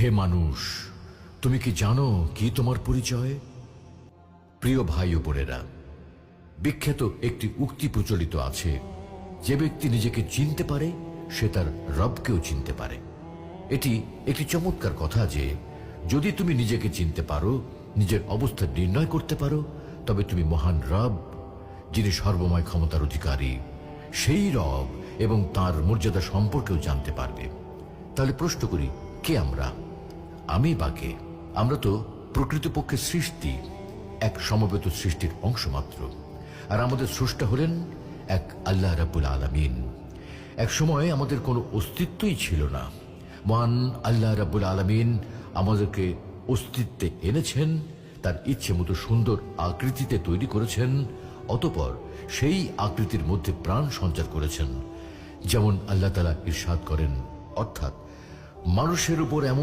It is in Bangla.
হে মানুষ, তুমি কি জানো কি তোমার পরিচয়? প্রিয় ভাই ও বোনেরা, বিখ্যাত একটি উক্তি প্রচলিত আছে, যে ব্যক্তি নিজেকে চিনতে পারে সে তার রবকেও চিনতে পারে। এটি একটি চমৎকার কথা যে যদি তুমি নিজেকে চিনতে পারো, নিজের অবস্থা নির্ণয় করতে পারো, তবে তুমি মহান রব, যিনি সর্বময় ক্ষমতার অধিকারী, সেই রব এবং তার মর্যাদা সম্পর্কেও জানতে পারবে। তাহলে প্রশ্ন করি, কে আমরা? আমি বা কে? আমরা তো প্রকৃতপক্ষে সৃষ্টি, এক সমবেত সৃষ্টির অংশ মাত্র। আর আমাদের স্রষ্টা হলেন এক আল্লাহ রাব্বুল আলামিন। এক সময় আমাদের কোনো অস্তিত্বই ছিল না। মহান আল্লাহ রাব্বুল আলামিন আমাদেরকে অস্তিত্বে এনেছেন, তার ইচ্ছে মতো সুন্দর আকৃতিতে তৈরি করেছেন, অতঃপর সেই আকৃতির মধ্যে প্রাণ সঞ্চার করেছেন। যেমন আল্লাহ তাআলা ইরশাদ করেন, অর্থাৎ মানুষের উপর এমন